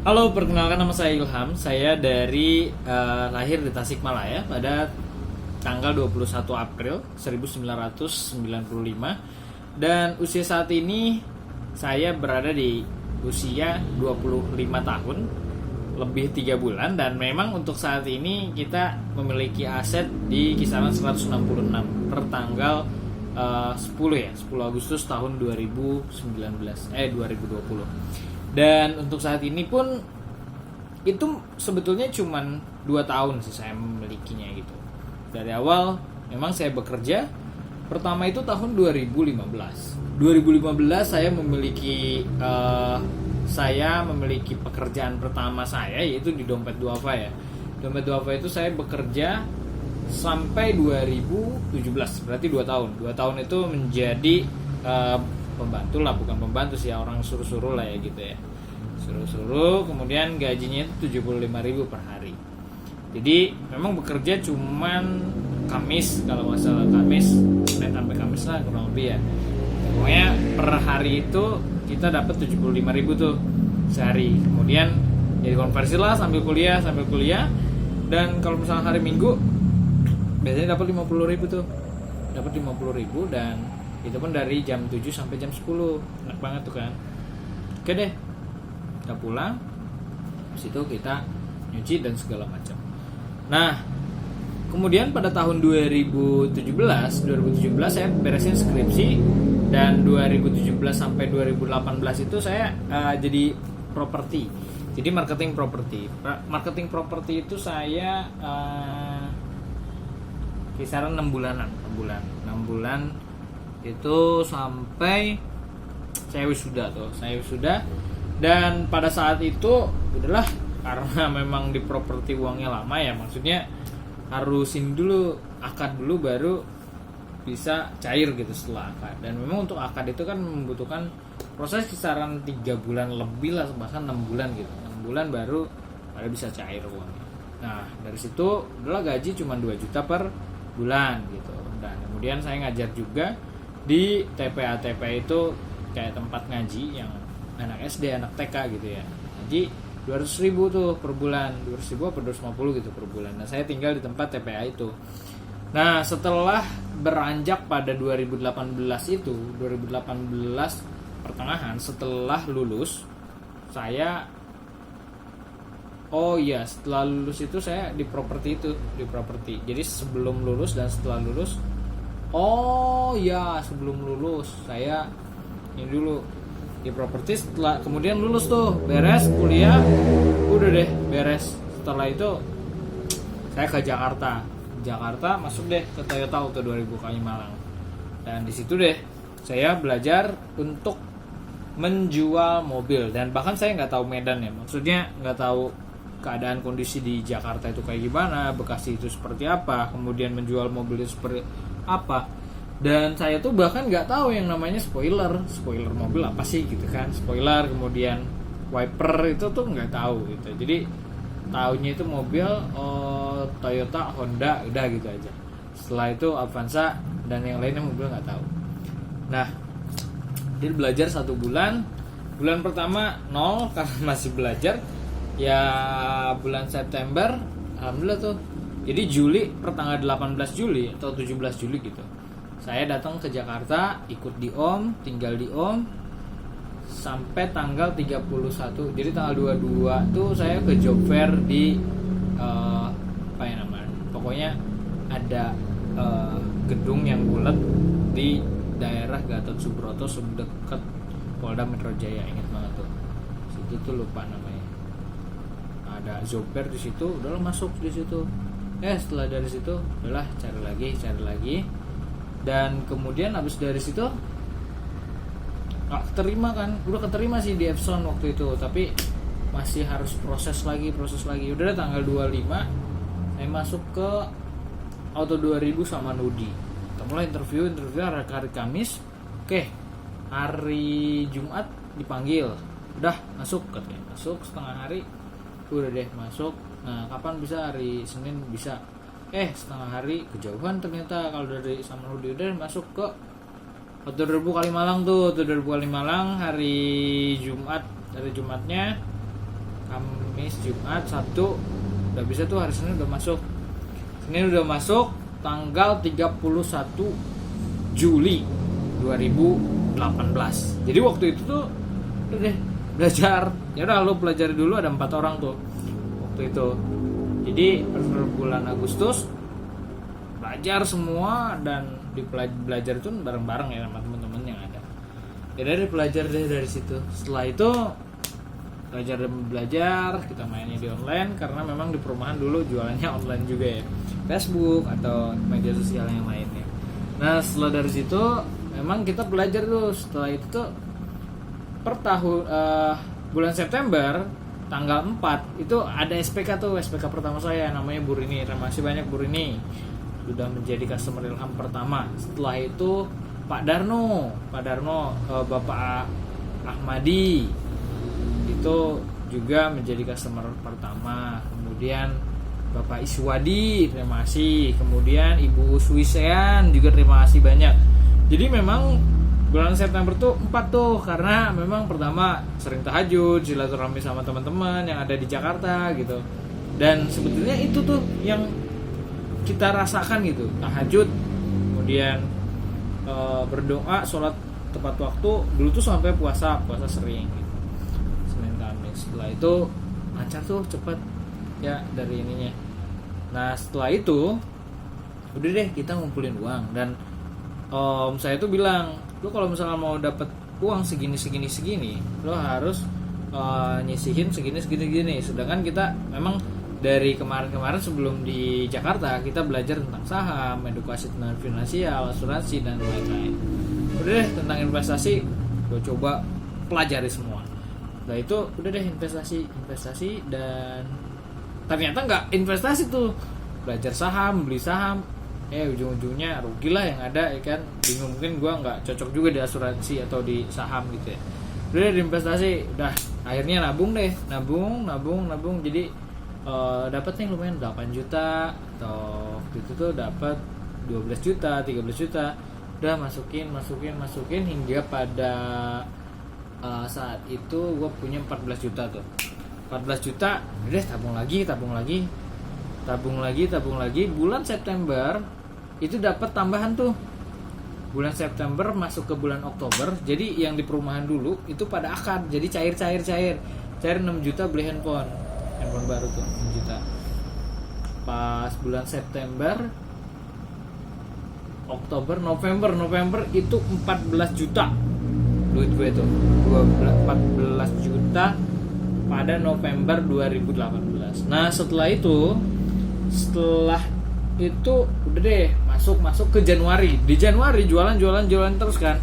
Halo, perkenalkan nama saya Ilham. Saya dari lahir di Tasikmalaya pada tanggal 21 April 1995 dan usia saat ini saya berada di usia 25 tahun lebih 3 bulan, dan memang untuk saat ini kita memiliki aset di kisaran 166 per tanggal 10 Agustus tahun 2020. Dan untuk saat ini pun itu sebetulnya cuman 2 tahun sih saya memilikinya gitu. Dari awal memang saya bekerja. Pertama itu tahun 2015. 2015 saya memiliki pekerjaan pertama saya, yaitu di Dompet Duafa ya. Dompet Duafa itu saya bekerja sampai 2017, berarti 2 tahun. 2 tahun itu menjadi pembantu lah, bukan pembantu sih, orang suruh-suruh lah ya gitu ya. Suruh-suruh, kemudian gajinya itu 75.000 per hari. Jadi memang bekerja cuman Kamis, kalau nggak salah Kamis, Senin sampai Kamis lah kurang lebih ya. Pokoknya per hari itu kita dapat 75.000 tuh sehari. Kemudian jadi konversi lah sambil kuliah. Dan kalau misalnya hari Minggu biasanya dapat 50.000 tuh. Dapat 50.000 dan itu pun dari jam 7 sampai jam 10. Enak banget tuh kan. Oke deh, kita pulang. Habis itu kita nyuci dan segala macam. Nah, kemudian pada tahun 2017 saya beresin skripsi, dan 2017 sampai 2018 itu saya jadi properti. Jadi marketing properti. Marketing properti itu saya kisaran 6 bulanan. 6 bulan itu sampai saya wisuda dan pada saat itu udahlah, karena memang di properti uangnya lama ya, maksudnya harusin dulu akad dulu baru bisa cair gitu setelah akad. Dan memang untuk akad itu kan membutuhkan proses kisaran 3 bulan lebih lah, bahkan 6 bulan gitu. 6 bulan baru bisa cair uangnya. Nah dari situ udahlah, gaji cuma 2 juta per bulan gitu. Dan kemudian saya ngajar juga di TPA itu kayak tempat ngaji yang anak SD, anak TK gitu ya. Ngaji 200.000 tuh per bulan, 200.000 apa 250 gitu per bulan. Nah saya tinggal di tempat TPA itu. Nah setelah beranjak pada 2018 pertengahan, setelah lulus saya, setelah lulus itu saya di properti. Jadi sebelum lulus dan setelah lulus, sebelum lulus saya ini dulu di properti. Setelah kemudian lulus tuh, beres kuliah, udah deh beres. Setelah itu saya ke Jakarta, masuk deh ke Toyota Auto 2000 Kalimalang. Dan di situ deh saya belajar untuk menjual mobil, dan bahkan saya nggak tahu Medan ya, maksudnya nggak tahu keadaan kondisi di Jakarta itu kayak gimana, Bekasi itu seperti apa, kemudian menjual mobil itu seperti apa. Dan saya tuh bahkan nggak tahu yang namanya spoiler mobil apa sih gitu kan, spoiler kemudian wiper itu tuh nggak tahu gitu. Jadi tahunya itu mobil Toyota, Honda, udah gitu aja. Setelah itu Avanza dan yang lainnya mobil nggak tahu. Nah jadi belajar 1 bulan. Bulan pertama 0 karena masih belajar ya. Bulan September alhamdulillah tuh, jadi Juli, pertanggal 18 Juli atau 17 Juli gitu, saya datang ke Jakarta, ikut di OM, tinggal di OM sampai tanggal 31. Jadi tanggal 22 tuh saya ke job fair di pokoknya ada gedung yang bulat di daerah Gatot Subroto, dekat Polda Metro Jaya, ingat banget tuh. Situ tuh lupa namanya. Ada job fair di situ, udahlah masuk di situ. Setelah dari situ udahlah cari lagi. Dan kemudian habis dari situ udah keterima sih di Epson waktu itu, tapi masih harus proses lagi. Udah tanggal 25 saya masuk ke Auto 2000 sama Nudi. Kita mulai interview hari Kamis. Oke, hari Jumat dipanggil, udah masuk katanya. Masuk setengah hari, udah deh masuk. Nah kapan bisa? Hari Senin bisa. Setengah hari kejauhan ternyata kalau dari Samanhudi. Udah masuk ke Auto 2000 Kalimalang tuh. Auto 2000 Kalimalang hari Jumat. Dari Jumatnya Kamis, Jumat, Sabtu udah bisa tuh, hari Senin udah masuk. Senin udah masuk tanggal 31 Juli 2018. Jadi waktu itu tuh udah deh belajar. Ya udah lo pelajari dulu, ada 4 orang tuh waktu itu. Jadi per bulan Agustus belajar semua, dan belajar itu bareng-bareng ya sama teman-teman yang ada. Ya dari belajar dari situ. Setelah itu belajar, kita mainnya di online karena memang di perumahan dulu jualannya online juga ya, Facebook atau media sosial yang lainnya. Nah setelah dari situ memang kita belajar tuh. Setelah itu tuh per tahun bulan September tanggal 4 itu ada SPK tuh, SPK pertama saya namanya Bu Rini. Terima kasih banyak Bu Rini sudah menjadi customer Ilham pertama. Setelah itu Pak Darno, Bapak Ahmadi itu juga menjadi customer pertama. Kemudian Bapak Iswadi, terima kasih. Kemudian Ibu Suisean juga terima kasih banyak. Jadi memang bulan September tuh 4 tuh, karena memang pertama sering tahajud, silaturahmi sama teman-teman yang ada di Jakarta gitu. Dan sebetulnya itu tuh yang kita rasakan gitu, tahajud, kemudian berdoa, sholat tepat waktu. Dulu tuh sampai puasa sering gitu. Senin Kamis. Setelah itu lancar tuh cepet ya dari ininya. Nah setelah itu udah deh kita ngumpulin uang, dan om saya tuh bilang, lu kalau misalnya mau dapat uang segini lo harus nyisihin segini. Sedangkan kita memang dari kemarin sebelum di Jakarta kita belajar tentang saham, edukasi tentang finansial, asuransi dan lain-lain. Udah deh tentang investasi gue coba pelajari semua. Nah itu udah deh investasi, dan ternyata nggak investasi tuh, belajar saham, beli saham, ujung-ujungnya rugi lah yang ada ya kan. Bingung, mungkin gue nggak cocok juga di asuransi atau di saham gitu ya. Udah di investasi, udah akhirnya nabung. Jadi dapat nih lumayan 8 juta, atau waktu itu tuh dapat 12 juta, 13 juta. Udah masukin hingga pada saat itu gue punya 14 juta tuh. 14 juta udah tabung lagi. Bulan September itu dapat tambahan tuh. Bulan September masuk ke bulan Oktober, jadi yang di perumahan dulu itu pada akad, jadi cair 6 juta beli handphone baru tuh 6 juta. Pas bulan September, Oktober, November itu 14 juta duit gue tuh. 14 juta pada November 2018. Nah setelah itu udah deh masuk ke Januari. Di Januari jualan terus kan,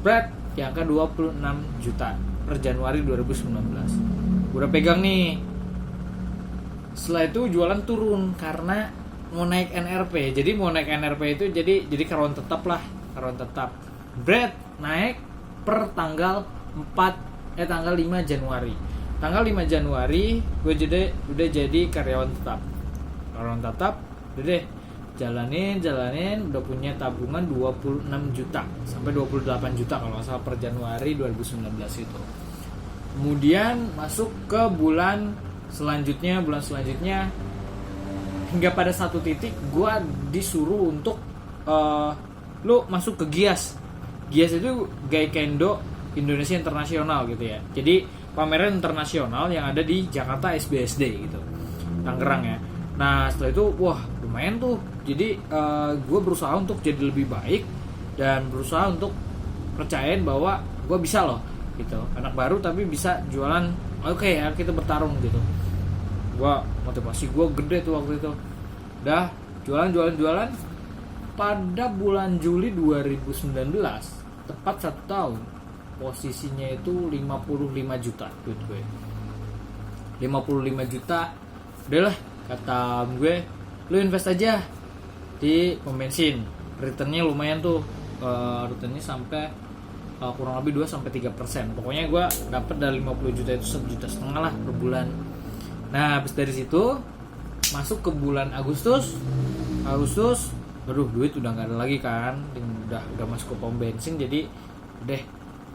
berat yang ke 26 juta per Januari 2019. Udah pegang nih. Setelah itu jualan turun karena mau naik NRP. Jadi mau naik NRP itu jadi karyawan tetap. Bread naik per tanggal 5 Januari. Tanggal 5 Januari gue udah jadi karyawan tetap. Udah deh jalanin, udah punya tabungan 26 juta sampai 28 juta kalau nggak salah per Januari 2019 itu. Kemudian masuk ke bulan selanjutnya hingga pada satu titik gue disuruh untuk lu masuk ke GIAS itu Gaikendo Indonesia Internasional gitu ya. Jadi pameran internasional yang ada di Jakarta SBSD gitu, Tangerang ya. Nah setelah itu wah lumayan tuh. Jadi gue berusaha untuk jadi lebih baik dan berusaha untuk percayain bahwa gue bisa loh gitu, anak baru tapi bisa jualan. Oke ya kita bertarung gitu. Gue motivasi gue gede tuh waktu itu. Udah jualan. Pada bulan Juli 2019 tepat 1 tahun, posisinya itu 55 juta duit gue. 55 juta. Udahlah kata gue, lu invest aja di pom bensin. Returnnya lumayan tuh. Returnnya sampai kurang lebih 2-3%. Pokoknya gue dapat dari 50 juta itu 1,5 juta lah per bulan. Nah habis dari situ masuk ke bulan Agustus, aduh duit udah nggak ada lagi kan, udah masuk ke pom bensin. Jadi deh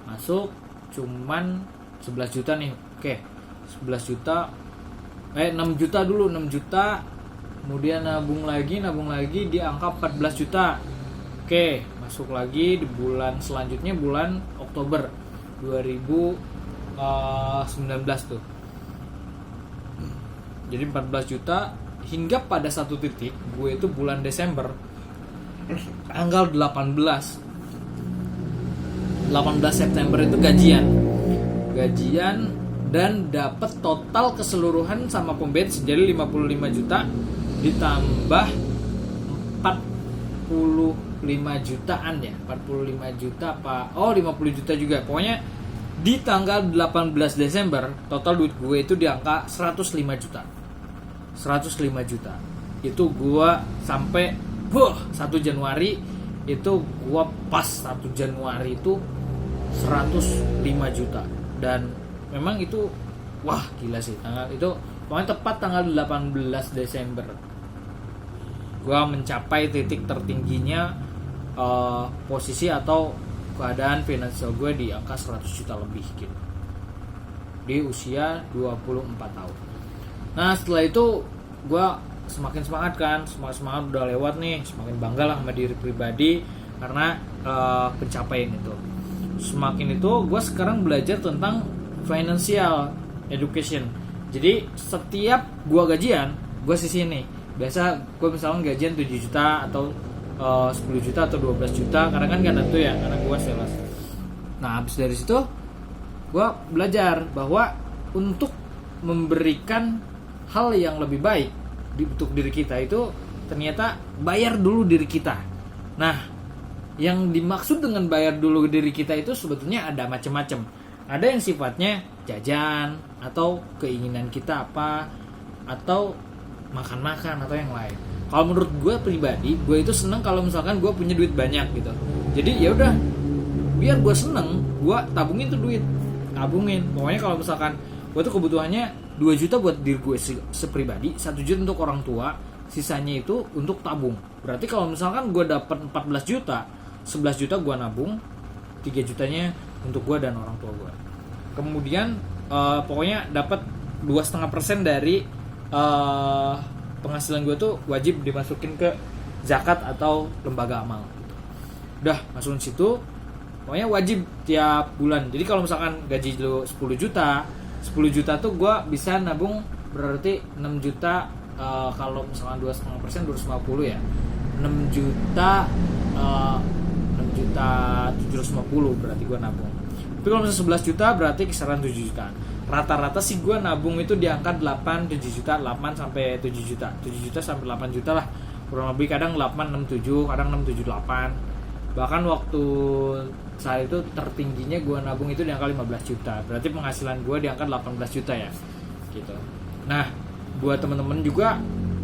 masuk cuman 11 juta nih. Oke, 11 juta 6 juta dulu, 6 juta, kemudian nabung lagi di angka 14 juta. Oke, masuk lagi di bulan selanjutnya, bulan Oktober 2019 tuh. Jadi 14 juta hingga pada satu titik gue itu bulan Desember tanggal 18 September itu gajian dan dapat total keseluruhan sama pom bensin jadi 55 juta ditambah 45 jutaan ya, 45 juta apa? Oh, 50 juta juga. Pokoknya di tanggal 18 Desember total duit gue itu di angka 105 juta. 105 juta. Itu gue sampai 1 Januari itu gue pas 1 Januari itu 105 juta. Dan memang itu wah gila sih. Tanggal itu pokoknya tepat tanggal 18 Desember gue mencapai titik tertingginya posisi atau keadaan finansial gue di angka 100 juta lebih gitu di usia 24 tahun. Nah setelah itu gue semakin semangat kan, semangat udah lewat nih, semakin bangga lah sama diri pribadi karena pencapaian itu. Semakin itu gue sekarang belajar tentang financial education. Jadi setiap gue gajian gue sisihin nih. Biasa gue misalnya gajian 7 juta atau 10 juta atau 12 juta karena kan gak tentu ya, karena gue sales. Nah habis dari situ gue belajar bahwa untuk memberikan hal yang lebih baik untuk diri kita itu ternyata bayar dulu diri kita. Nah yang dimaksud dengan bayar dulu diri kita itu sebetulnya ada macam-macam. Ada yang sifatnya jajan atau keinginan kita apa, atau makan-makan atau yang lain. Kalau menurut gue pribadi, gue itu seneng kalau misalkan gue punya duit banyak gitu. Jadi ya udah, biar gue seneng, gue tabungin tuh duit, tabungin. Pokoknya kalau misalkan gue tuh kebutuhannya 2 juta buat diri gue sepribadi, 1 juta untuk orang tua, sisanya itu untuk tabung. Berarti kalau misalkan gue dapat 14 juta, 11 juta gue nabung, 3 jutanya untuk gue dan orang tua gue. Kemudian pokoknya dapat 2,5% dari penghasilan gue tuh wajib dimasukin ke zakat atau lembaga amal. Udah masukin situ, pokoknya wajib tiap bulan. Jadi kalau misalkan gaji lu 10 juta tuh gue bisa nabung berarti 6 juta. Kalau misalkan 2,5% 250 ya, 6 juta 750 berarti gue nabung. Tapi kalau misalnya 11 juta berarti kisaran 7 juta. Rata-rata sih gue nabung itu di angka 7 juta, 8 sampai 7 juta. 7 juta sampai 8 juta lah. Kurang lebih kadang 8, 67, kadang 6, 7, 8. Bahkan waktu saat itu tertingginya gue nabung itu di angka 15 juta. Berarti penghasilan gue di angka 18 juta ya. Gitu. Nah, buat teman-teman juga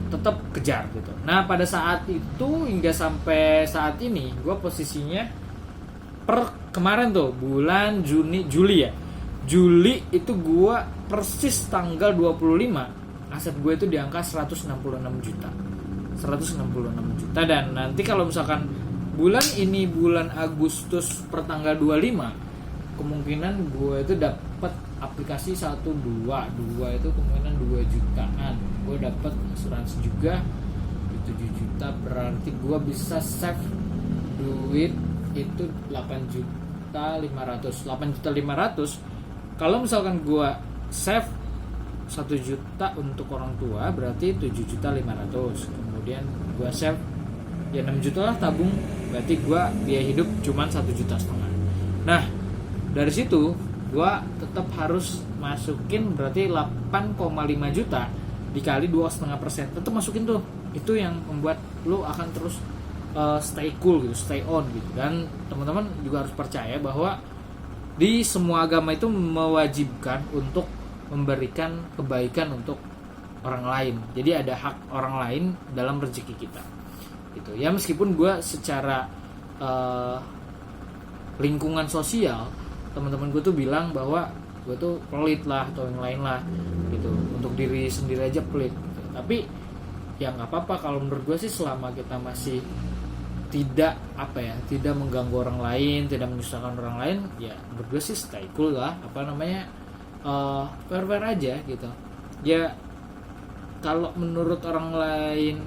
tetap kejar gitu. Nah, pada saat itu hingga sampai saat ini gue posisinya per kemarin tuh bulan Juli ya. Juli itu gue persis tanggal 25 aset gue itu di angka 166 juta. 166 juta. Dan nanti kalau misalkan bulan ini bulan Agustus per tanggal 25, kemungkinan gue itu dapat aplikasi 1, 2 itu kemungkinan 2 jutaan. Gue dapat asuransi juga 7 juta, berarti gue bisa save duit itu 8.500. Kalau misalkan gue save 1 juta untuk orang tua berarti 7.500. Kemudian gue save ya 6 juta lah tabung, berarti gue biaya hidup cuma 1,5 juta. Nah dari situ gue tetap harus masukin berarti 8,5 juta dikali 2,5%, tetap masukin tuh. Itu yang membuat lo akan terus stay cool gitu, stay on gitu. Dan teman-teman juga harus percaya bahwa di semua agama itu mewajibkan untuk memberikan kebaikan untuk orang lain. Jadi ada hak orang lain dalam rezeki kita. Gitu. Ya meskipun gue secara lingkungan sosial, teman-teman gue tuh bilang bahwa gue tuh pelit lah atau yang lain lah gitu. Untuk diri sendiri aja pelit. Gitu. Tapi ya nggak apa-apa kalau menurut gue sih, selama kita masih tidak mengganggu orang lain, tidak menyusahkan orang lain, ya menurut gue sih stay cool lah, fair aja gitu ya. Kalau menurut orang lain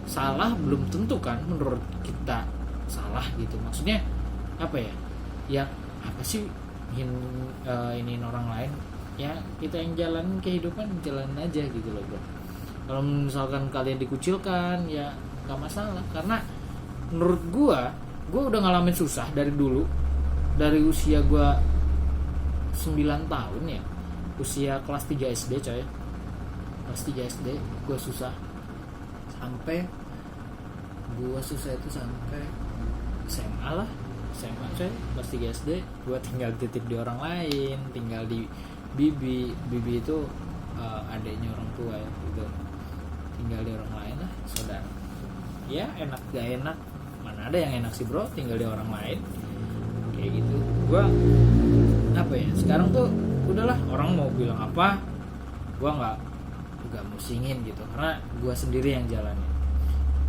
salah, belum tentu kan menurut kita salah gitu. Maksudnya apa ya, ya apa sih iniin orang lain, ya kita yang jalan kehidupan jalan aja gitu loh bro. Kalau misalkan kalian dikucilkan ya gak masalah, karena menurut gue udah ngalamin susah dari dulu, dari usia gue 9 tahun ya, usia kelas 3 SD coy, kelas 3 SD gue susah, sampai gue susah itu sampai SMA lah, SMA coy, kelas 3 SD gue tinggal titip di orang lain, tinggal di bibi itu adiknya orang tua ya gitu, tinggal di orang lain lah, saudara ya. Enak gak enak, mana ada yang enak sih bro, tinggal di orang lain kayak gitu. Gue apa ya, sekarang tuh udahlah, orang mau bilang apa gue nggak musingin gitu, karena gue sendiri yang jalanin.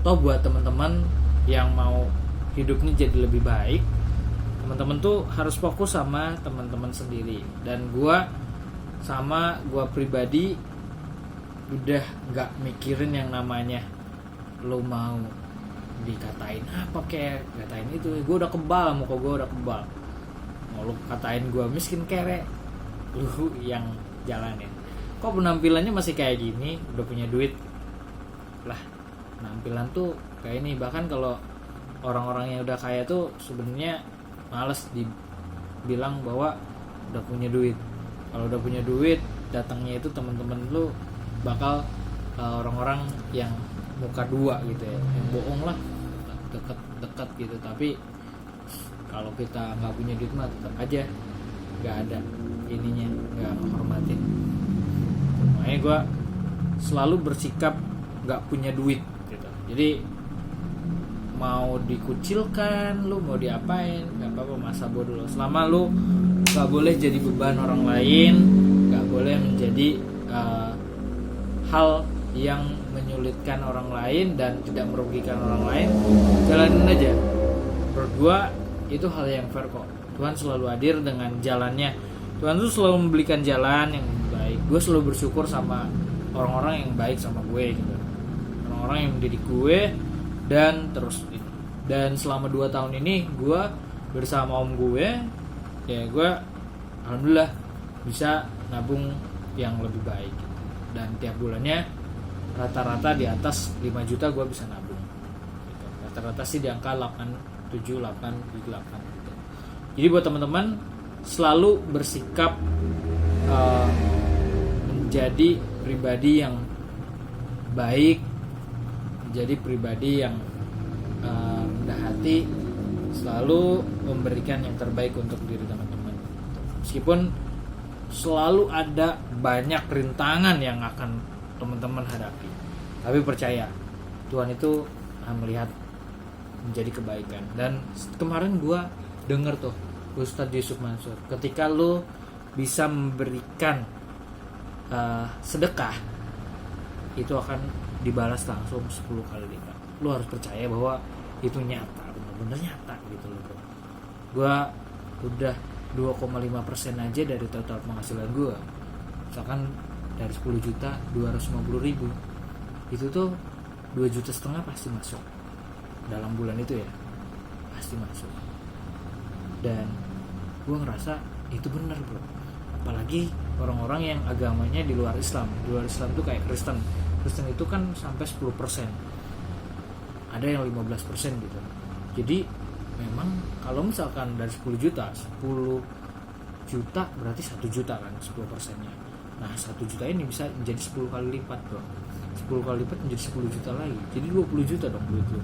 Toh buat teman-teman yang mau hidupnya jadi lebih baik, teman-teman tuh harus fokus sama teman-teman sendiri. Dan gue pribadi udah nggak mikirin yang namanya lo mau dikatain apa kayak katain itu. Gue udah kebal, muka gue udah kebal. Mau lo katain gue miskin kere, lu yang jalanin. Kok penampilannya masih kayak gini, udah punya duit lah. Penampilan tuh kayak ini. Bahkan kalau orang-orang yang udah kaya tuh sebenarnya males dibilang bahwa udah punya duit. Kalau udah punya duit, datangnya itu teman-teman lu bakal orang-orang yang muka dua gitu ya, yang bohong lah, deket gitu. Tapi kalau kita nggak punya duit mah tetap aja nggak ada ininya, nggak menghormatin. Makanya gue selalu bersikap nggak punya duit gitu. Jadi mau dikucilkan, lu mau diapain, nggak apa-apa, masa bodoh lo. Selama lu nggak boleh jadi beban orang lain, nggak boleh menjadi hal yang menyulitkan orang lain dan tidak merugikan orang lain, jalanin aja. Menurut gua itu hal yang fair kok. Tuhan selalu hadir dengan jalannya. Tuhan tuh selalu memberikan jalan yang baik. Gue selalu bersyukur sama orang-orang yang baik sama gue gitu, orang-orang yang mendidik gue. Dan selama 2 tahun ini gue bersama om gue, ya gue alhamdulillah bisa nabung yang lebih baik gitu. Dan tiap bulannya rata-rata di atas 5 juta gue bisa nabung gitu. Rata-rata sih di angka 8, 7, 8, 8 gitu. Jadi buat teman-teman selalu bersikap menjadi pribadi yang baik, menjadi pribadi yang rendah hati, selalu memberikan yang terbaik untuk diri teman-teman. Meskipun selalu ada banyak rintangan yang akan teman-teman hadapi, tapi percaya Tuhan itu akan melihat menjadi kebaikan. Dan kemarin gue denger tuh Ustadz Yusuf Mansur, ketika lo bisa memberikan sedekah, itu akan dibalas langsung 10 kali lipat. Lo harus percaya bahwa itu nyata, benar-benar nyata gitu loh bro. Gue udah 2,5% aja dari total penghasilan gue. Misalkan dari 10 juta 250 ribu, itu tuh 2,5 juta pasti masuk dalam bulan itu ya, pasti masuk. Dan gue ngerasa itu benar bro. Apalagi orang-orang yang agamanya di luar Islam. Di luar Islam tuh kayak Kristen itu kan sampai 10%, ada yang 15% gitu. Jadi memang kalau misalkan dari 10 juta berarti 1 juta kan 10%-nya. Nah 1 juta ini bisa menjadi 10 kali lipat bro. 10 kali lipat menjadi 10 juta lagi, jadi 20 juta dong duit lu.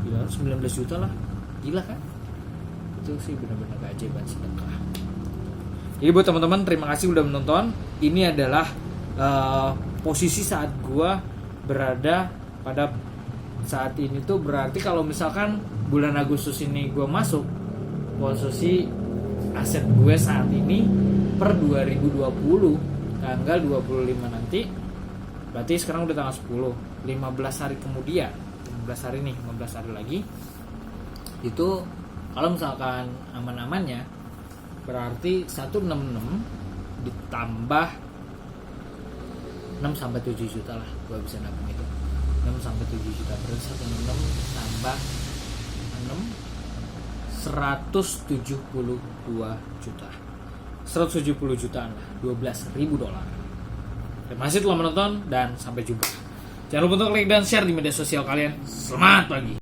Gila, 19 juta lah, gila kan? Itu sih benar-benar keajaiban sedekah. Jadi buat teman-teman, terima kasih udah menonton. Ini adalah posisi saat gua berada pada saat ini tuh, berarti kalau misalkan bulan Agustus ini gua masuk, posisi aset gue saat ini per 2020 tanggal 25 nanti, berarti sekarang udah tanggal 10, 15 hari kemudian, 15 hari nih, 15 hari lagi itu kalau misalkan aman-amannya berarti 166 ditambah 6 sampai 7 juta lah gue bisa nabung itu. 6 sampai 7 juta berarti 16 tambah 6 172 juta. 170 jutaan lah, $12.000. Terima kasih telah menonton dan sampai jumpa. Jangan lupa untuk like dan share di media sosial kalian. Selamat pagi.